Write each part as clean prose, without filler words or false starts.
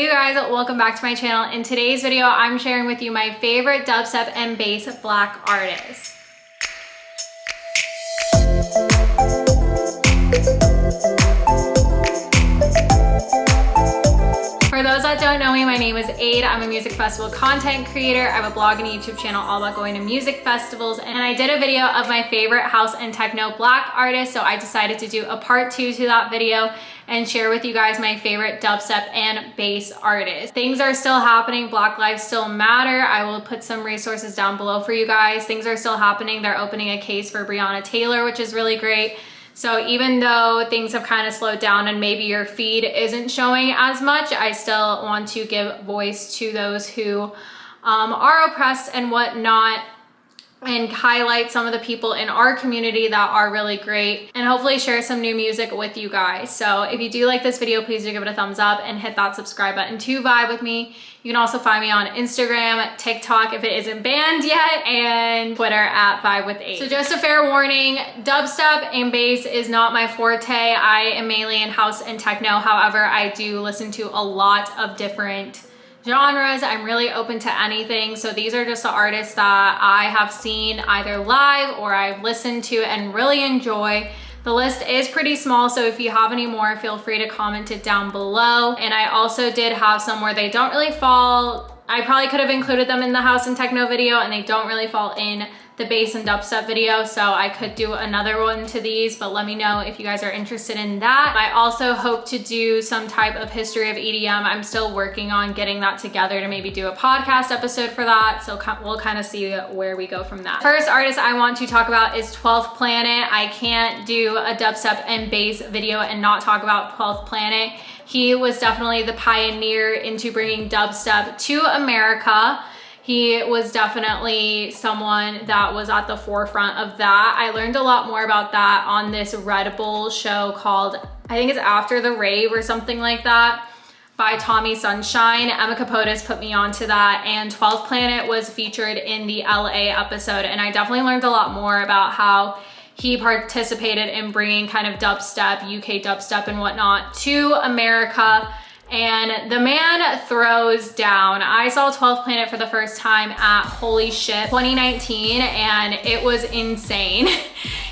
you guys, welcome back to my channel. In today's video, I'm sharing with you my favorite dubstep and bass black artists. For those that don't know me, my name is Aid. I'm a music festival content creator. I have a blog and a YouTube channel all about going to music festivals, and I did a video of my favorite house and techno black artists, so I decided to do a part 2 to that video and share with you guys my favorite dubstep and bass artists. Things are still happening. Black lives still matter. I will put some resources down below for you guys. Things are still happening. They're opening a case for Breonna Taylor, which is really great. So even though things have kind of slowed down and maybe your feed isn't showing as much, I still want to give voice to those who are oppressed and whatnot, and highlight some of the people in our community that are really great, and hopefully share some new music with you guys. So if you do like this video, please do give it a thumbs up and hit that subscribe button to vibe with me. You can also find me on Instagram, TikTok if it isn't banned yet, and Twitter at Vibe with Aid. So just a fair warning, dubstep and bass is not my forte. I am mainly in house and techno. However, I do listen to a lot of different genres. I'm really open to anything. So these are just the artists that I have seen either live or I've listened to and really enjoy. The list is pretty small, so if you have any more, feel free to comment it down below. And I also did have some where they don't really fall. I probably could have included them in the house and techno video, and they don't really fall in the bass and dubstep video, so I could do another one to these, but let me know if you guys are interested in that. I also hope to do some type of history of EDM. I'm still working on getting that together to maybe do a podcast episode for that, so we'll kind of see where we go from that. First artist I want to talk about is 12th Planet. I can't do a dubstep and bass video and not talk about 12th Planet. He was definitely the pioneer into bringing dubstep to America. He was definitely someone that was at the forefront of that. I learned a lot more about that on this Red Bull show called, I think it's After the Rave or something like that, by Tommy Sunshine. Emma Capotis put me onto that, and 12th Planet was featured in the LA episode, and I definitely learned a lot more about how he participated in bringing kind of dubstep, UK dubstep and whatnot to America. And the man throws down. I saw 12th Planet for the first time at Holy Shit 2019, and it was insane.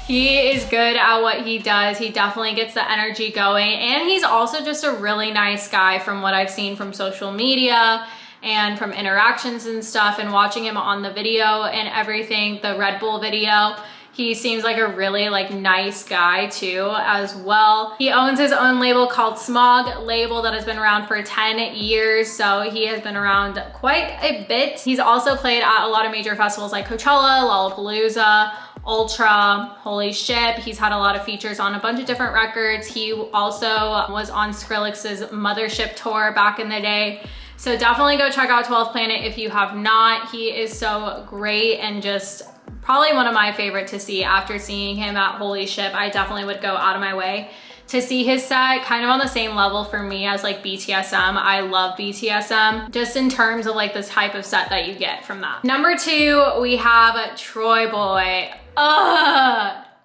He is good at what he does. He definitely gets the energy going, and he's also just a really nice guy from what I've seen from social media and from interactions and stuff, and watching him on the video and everything, the Red Bull video. He seems like a really nice guy too as well. He owns his own label called Smog label that has been around for 10 years. So he has been around quite a bit. He's also played at a lot of major festivals like Coachella, Lollapalooza, Ultra, Holy Shit. He's had a lot of features on a bunch of different records. He also was on Skrillex's Mothership tour back in the day. So definitely go check out 12th Planet if you have not. He is so great and just probably one of my favorite to see. After seeing him at Holy Ship, I definitely would go out of my way to see his set, kind of on the same level for me as BTSM. I love BTSM, just in terms of this type of set that you get from that. Number 2, we have Troy Boy.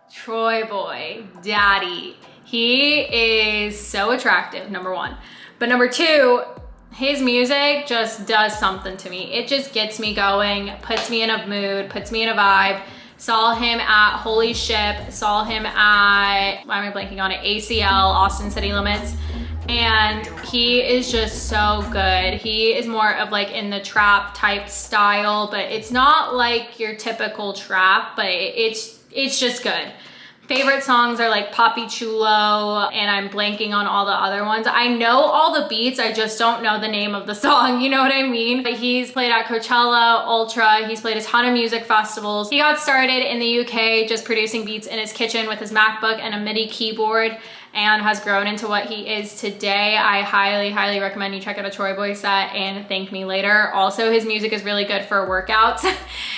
Troy Boy, daddy. He is so attractive, number 1. But number 2, his music just does something to me. It just gets me going, puts me in a mood, puts me in a vibe. Saw him at Holy Ship, saw him at, why am I blanking on it, ACL, Austin City Limits, and he is just so good. He is more of in the trap type style, but it's not your typical trap, but it's just good. Favorite songs are Papi Chulo, and I'm blanking on all the other ones. I know all the beats, I just don't know the name of the song, you know what I mean? He's played at Coachella, Ultra, he's played a ton of music festivals. He got started in the UK just producing beats in his kitchen with his MacBook and a MIDI keyboard, and has grown into what he is today. I highly, highly recommend you check out a Troy Boy set and thank me later. Also, his music is really good for workouts.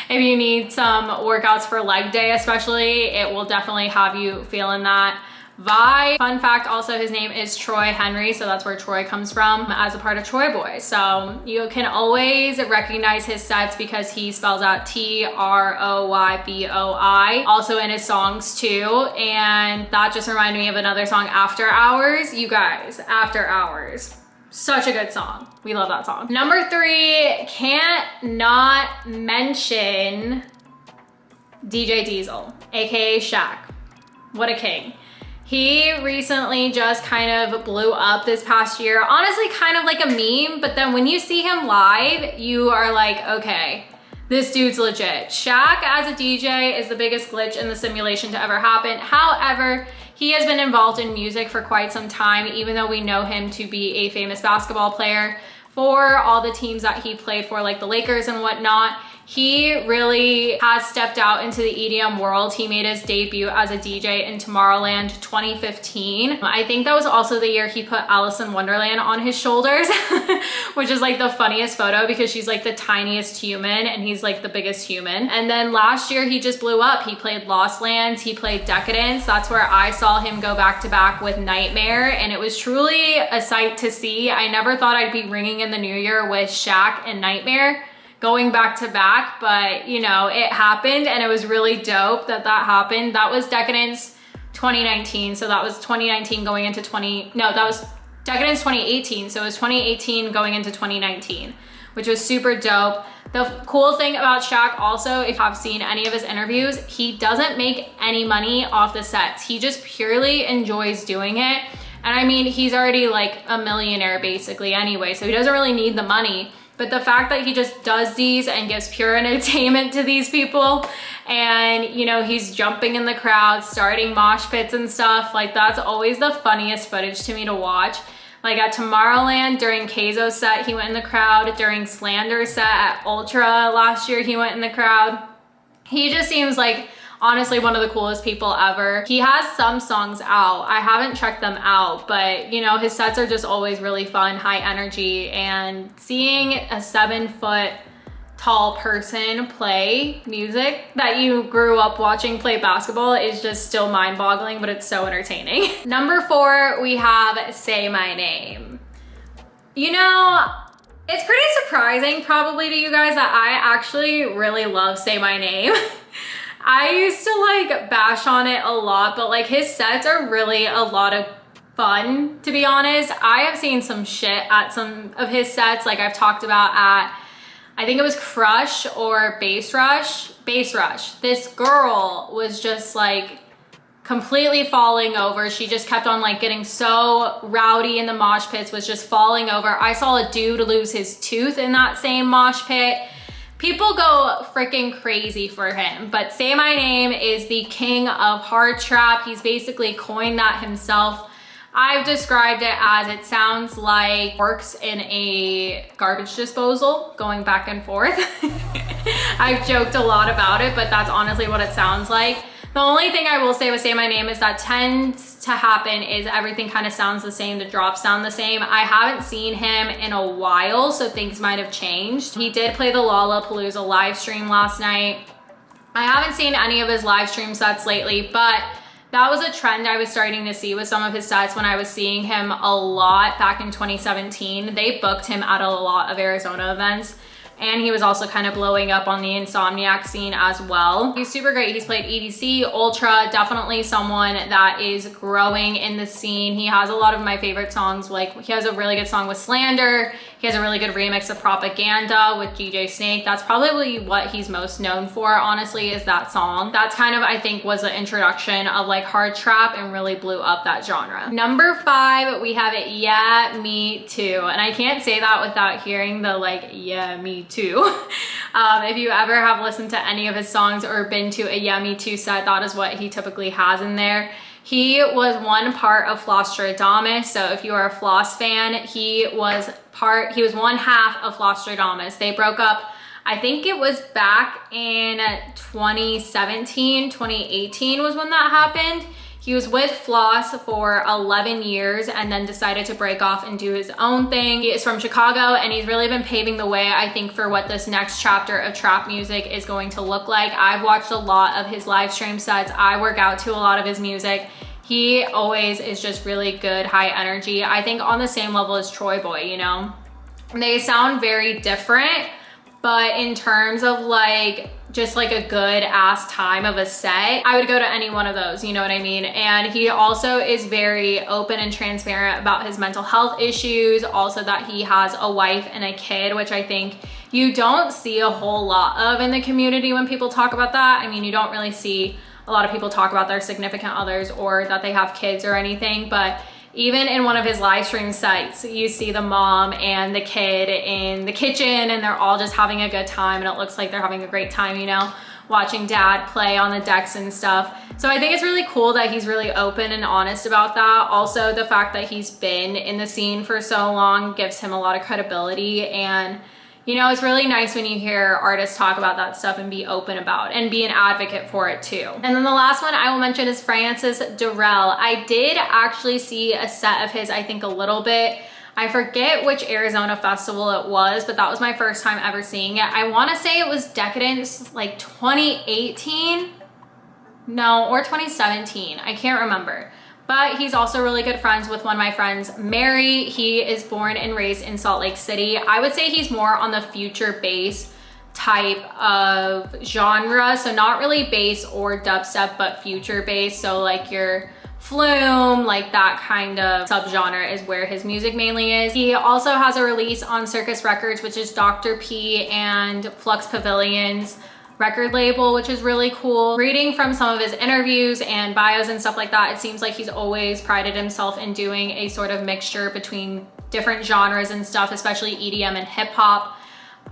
If you need some workouts for leg day especially, it will definitely have you feeling that vibe. Fun fact, also his name is Troy Henry, so that's where Troy comes from as a part of Troy Boy. So you can always recognize his sets because he spells out Troyboi, also in his songs too. And that just reminded me of another song, After Hours. You guys, After Hours. Such a good song. We love that song. Number 3, can't not mention DJ Diesel, aka Shaq. What a king. He recently just kind of blew up this past year. Honestly, kind of like a meme, but then when you see him live, you are like, okay, this dude's legit. Shaq as a DJ is the biggest glitch in the simulation to ever happen. However, he has been involved in music for quite some time, even though we know him to be a famous basketball player for all the teams that he played for, like the Lakers and whatnot. He really has stepped out into the EDM world. He made his debut as a DJ in Tomorrowland 2015. I think that was also the year he put Alice in Wonderland on his shoulders, which is like the funniest photo because she's like the tiniest human and he's like the biggest human. And then last year he just blew up. He played Lost Lands, he played Decadence. That's where I saw him go back to back with Nightmare, and it was truly a sight to see. I never thought I'd be ringing in the new year with Shaq and Nightmare going back to back, but you know, it happened and it was really dope that that happened. That was Decadence 2019. So that was 2019 going into that was Decadence 2018. So it was 2018 going into 2019, which was super dope. The cool thing about Shaq also, if you've seen any of his interviews, he doesn't make any money off the sets. He just purely enjoys doing it. And I mean, he's already like a millionaire basically anyway, so he doesn't really need the money. But the fact that he just does these and gives pure entertainment to these people, and you know, he's jumping in the crowd, starting mosh pits and stuff, like that's always the funniest footage to me to watch. Like at Tomorrowland during Xoxo's set, he went in the crowd. During Slander's set at Ultra last year, he went in the crowd. He just seems like honestly one of the coolest people ever. He has some songs out. I haven't checked them out, but you know, his sets are just always really fun, high energy, and seeing a 7-foot tall person play music that you grew up watching play basketball is just still mind-boggling, but it's so entertaining. Number 4, we have Say My Name. You know, it's pretty surprising probably to you guys that I actually really love Say My Name. I used to like bash on it a lot, but like his sets are really a lot of fun, to be honest. I have seen some shit at some of his sets, like I've talked about at, I think it was Crush or Bass Rush. Bass Rush. This girl was just like completely falling over. She just kept on like getting so rowdy in the mosh pits, was just falling over. I saw a dude lose his tooth in that same mosh pit. People go freaking crazy for him, but Say My Name is the king of hard trap. He's basically coined that himself. I've described it as it sounds like works in a garbage disposal going back and forth. I've joked a lot about it, but that's honestly what it sounds like. The only thing I will say with Say My Name is that tends to happen is everything kind of sounds the same, the drops sound the same. I haven't seen him in a while, so things might have changed. He did play the Lollapalooza live stream last night. I haven't seen any of his live stream sets lately, but that was a trend I was starting to see with some of his sets when I was seeing him a lot back in 2017. They booked him at a lot of Arizona events. And he was also kind of blowing up on the Insomniac scene as well. He's super great. He's played EDC, Ultra, definitely someone that is growing in the scene. He has a lot of my favorite songs. Like he has a really good song with Slander. He has a really good remix of Propaganda with DJ Snake. That's probably what he's most known for, honestly, is that song. That's kind of, I think, was the introduction of like hard trap and really blew up that genre. Number 5, we have Yeah, Me Too. And I can't say that without hearing the like, yeah, me too. If you ever have listened to any of his songs or been to a Yeah, Me Too set, that is what he typically has in there. He was one part of Flosstradamus. So if you are a Floss fan, he was one half of Flosstradamus. They broke up, I think it was back in 2017, 2018 was when that happened. He was with Floss for 11 years and then decided to break off and do his own thing. He is from Chicago and he's really been paving the way, I think, for what this next chapter of trap music is going to look like. I've watched a lot of his live stream sets. I work out to a lot of his music. He always is just really good, high energy. I think on the same level as Troy Boy, you know? They sound very different, but in terms of like just like a good ass time of a set, I would go to any one of those, you know what I mean? And he also is very open and transparent about his mental health issues, also that he has a wife and a kid, which I think you don't see a whole lot of in the community when people talk about that. I mean, you don't really see a lot of people talk about their significant others or that they have kids or anything, but even in one of his live stream sites, you see the mom and the kid in the kitchen and they're all just having a good time, and it looks like they're having a great time, you know, watching dad play on the decks and stuff. So I think it's really cool that he's really open and honest about that. Also, the fact that he's been in the scene for so long gives him a lot of credibility, and you know, it's really nice when you hear artists talk about that stuff and be open about it and be an advocate for it too. And then the last one I will mention is Francis Darrell. I did actually see a set of his, I think a little bit. I forget which Arizona festival it was, but that was my first time ever seeing it. I want to say it was Decadence, like 2018? No, or 2017. I can't remember. But he's also really good friends with one of my friends, Mary. He is born and raised in Salt Lake City. I would say he's more on the future bass type of genre. So not really bass or dubstep, but future bass. So like your Flume, like that kind of subgenre is where his music mainly is. He also has a release on Circus Records, which is Dr. P and Flux Pavilion's record label, which is really cool. Reading from some of his interviews and bios and stuff like that, it seems like he's always prided himself in doing a sort of mixture between different genres and stuff, especially EDM and hip hop.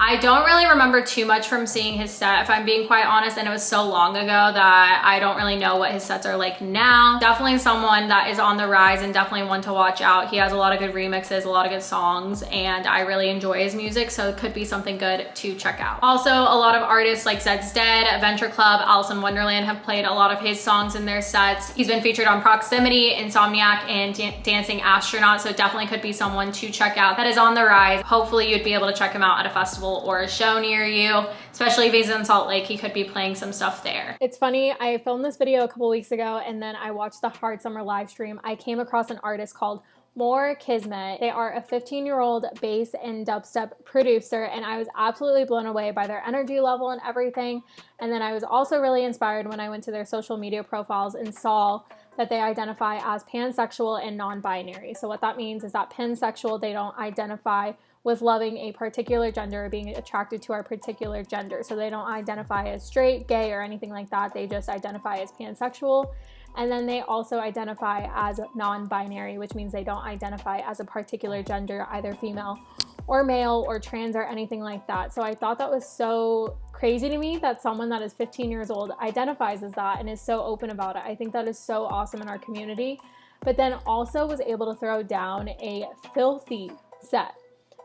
I don't really remember too much from seeing his set, if I'm being quite honest, and it was so long ago that I don't really know what his sets are like now. Definitely someone that is on the rise and definitely one to watch out. He has a lot of good remixes, a lot of good songs, and I really enjoy his music, so it could be something good to check out. Also, a lot of artists like Zed's Dead, Adventure Club, Alice in Wonderland have played a lot of his songs in their sets. He's been featured on Proximity, Insomniac, and Dancing Astronaut, so definitely could be someone to check out that is on the rise. Hopefully you'd be able to check him out at a festival or a show near you, especially if he's in Salt Lake. He could be playing some stuff there. It's funny, I filmed this video a couple weeks ago and then I watched the Hard Summer live stream. I came across an artist called Kismet. They are a 15-year-old bass and dubstep producer, and I was absolutely blown away by their energy level and everything. And then I was also really inspired when I went to their social media profiles and saw that they identify as pansexual and non-binary. So what that means is that pansexual, they don't identify with loving a particular gender or being attracted to a particular gender. So they don't identify as straight, gay, or anything like that. They just identify as pansexual. And then they also identify as non-binary, which means they don't identify as a particular gender, either female or male or trans or anything like that. So I thought that was so crazy to me that someone that is 15 years old identifies as that and is so open about it. I think that is so awesome in our community. But then also was able to throw down a filthy set.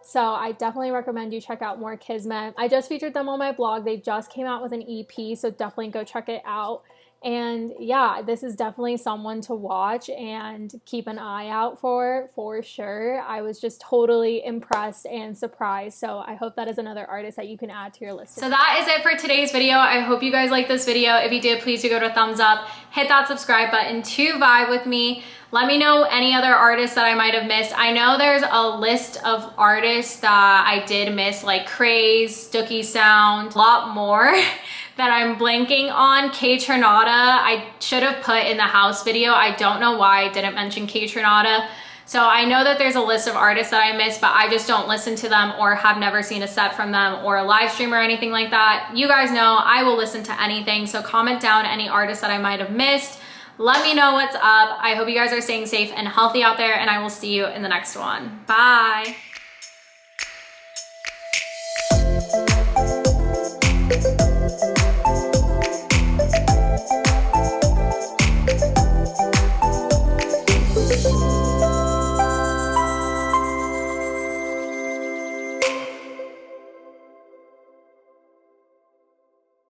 So I definitely recommend you check out Kismet. I just featured them on my blog. They just came out with an EP, so definitely go check it out. And yeah, this is definitely someone to watch and keep an eye out for sure. I was just totally impressed and surprised. So I hope that is another artist that you can add to your list. So that is it for today's video. I hope you guys liked this video. If you did, please do go to a thumbs up, hit that subscribe button to vibe with me. Let me know any other artists that I might have missed. I know there's a list of artists that I did miss, like Craze, Dookie Sound, a lot more that I'm blanking on. K Tronada, I should have put in the house video. I don't know why I didn't mention K Tronada. So I know that there's a list of artists that I missed, but I just don't listen to them or have never seen a set from them or a live stream or anything like that. You guys know I will listen to anything, so comment down any artists that I might have missed. Let me know what's up. I hope you guys are staying safe and healthy out there, and I will see you in the next one. Bye.